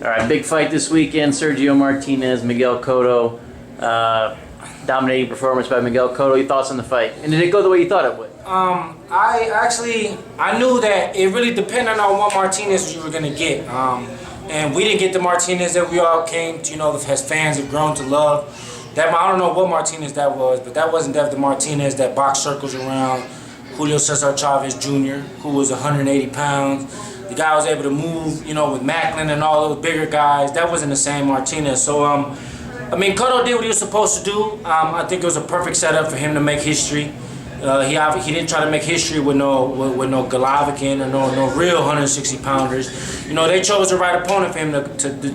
All right, big fight this weekend. Sergio Martinez, Miguel Cotto. Dominating performance by Miguel Cotto. Your thoughts on the fight? And did it go the way you thought it would? I knew that it really depended on what Martinez you were gonna get. And we didn't get the Martinez that we all came to, as fans have grown to love. That I don't know what Martinez that was, but that wasn't the Martinez that boxed circles around Julio Cesar Chavez Jr., who was 180 pounds. The guy was able to move, with Macklin and all those bigger guys. That wasn't the same Martinez. So, Cotto did what he was supposed to do. I think it was a perfect setup for him to make history. He didn't try to make history with no Golovkin or no real 160 pounders. They chose the right opponent for him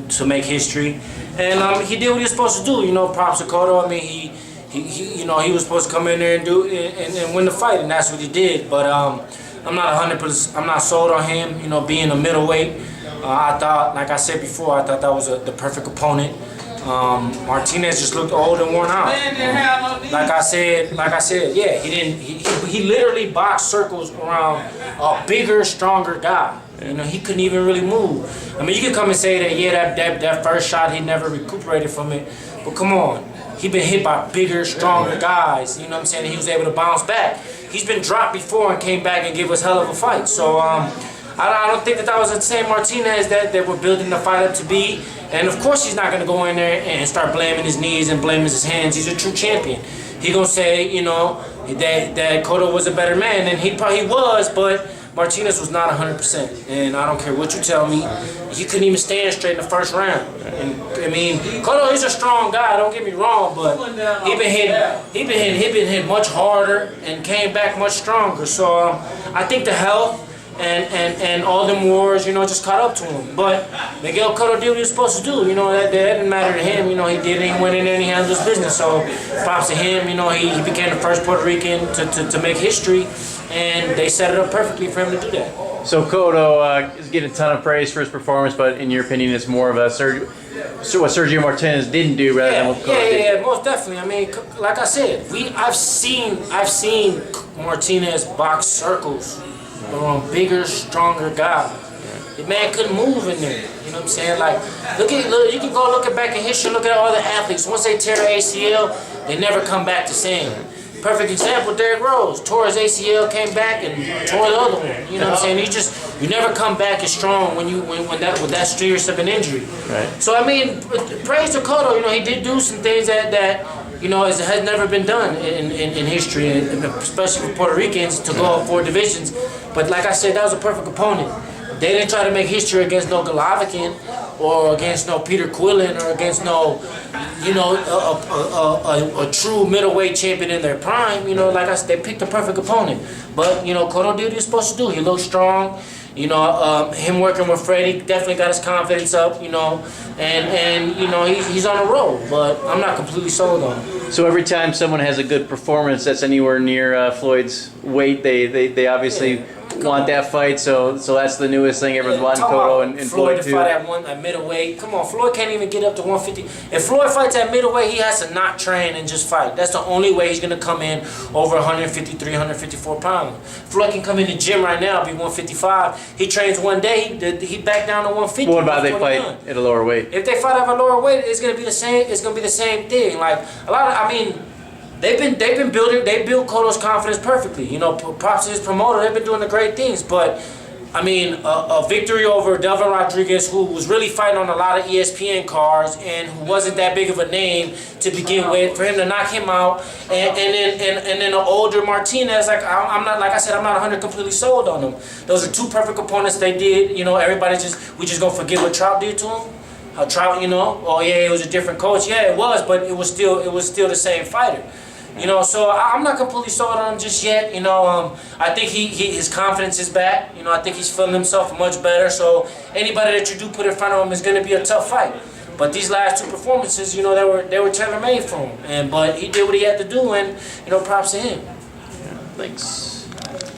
to make history, and he did what he was supposed to do. Props to Cotto. He was supposed to come in there and win the fight, and that's what he did. But I'm not 100%. I'm not sold on him. Being a middleweight. I thought, like I said before, I thought that was the perfect opponent. Martinez just looked old and worn out. Like I said, yeah, he literally boxed circles around a bigger, stronger guy. He couldn't even really move. You could come and say that, yeah, that first shot he never recuperated from it, but come on, he been hit by bigger, stronger guys. You know what I'm saying? He was able to bounce back. He's been dropped before and came back and gave us hell of a fight. So I don't think that was the same Martinez that we're building the fight up to be. And of course he's not going to go in there and start blaming his knees and blaming his hands. He's a true champion. He's going to say, that Cotto was a better man. And he probably was, but Martinez was not 100%. And I don't care what you tell me. He couldn't even stand straight in the first round. And Cotto is a strong guy, don't get me wrong, but he been hit much harder and came back much stronger. So I think the health and all them wars, just caught up to him. But Miguel Cotto did what he was supposed to do. That didn't matter to him. He went in there and he handled his business. So props to him. He became the first Puerto Rican to make history, and they set it up perfectly for him to do that. So Cotto is getting a ton of praise for his performance, but in your opinion, it's more of what Sergio Martinez didn't do rather than what Cotto did. Yeah, most definitely. Like I said, I've seen Martinez box circles around bigger, stronger guys. The man couldn't move in there. You know what I'm saying? Look, you can go look back in history, look at all the athletes. Once they tear ACL, they never come back the same. Perfect example, Derrick Rose. Tore his ACL, came back, and tore the other one. You know what I'm saying? You never come back as strong with that serious of an injury. Right. So praise to Cotto. He did do some things that has never been done in history, especially for Puerto Ricans to go up 4 divisions. But like I said, that was a perfect opponent. They didn't try to make history against no Golovkin or against no Peter Quillen or against no, a true middleweight champion in their prime. Like I said, they picked the perfect opponent. But, Cotto did what he was supposed to do. He looked strong. Him working with Freddie definitely got his confidence up, and he's on a roll, but I'm not completely sold on him. So every time someone has a good performance that's anywhere near Floyd's weight, they obviously want that fight, so that's the newest thing. Everyone's wanting Cotto and Floyd to too. fight at middleweight. Come on, Floyd can't even get up to 150. If Floyd fights at middleweight, he has to not train and just fight. That's the only way he's going to come in over 153, 154 pounds. Floyd can come in the gym right now, be 155. He trains one day, he back down to 150. What about they fight at a lower weight? If they fight at a lower weight, it's going to be the same. It's going to be the same thing. They built Cotto's confidence perfectly. Props to his promoter. They've been doing the great things. But, a victory over Delvin Rodriguez, who was really fighting on a lot of ESPN cards and who wasn't that big of a name to begin with, for him to knock him out, and then an older Martinez, I'm not 100 completely sold on them. Those are 2 perfect opponents they did. We just gonna forget what Trout did to him. How Trout, oh yeah, it was a different coach. Yeah, it was, but it was still the same fighter. So I'm not completely sold on him just yet. I think his confidence is back. I think he's feeling himself much better. So anybody that you do put in front of him is going to be a tough fight. But these last 2 performances, they were tailor-made for him. But he did what he had to do, and props to him. Yeah, thanks.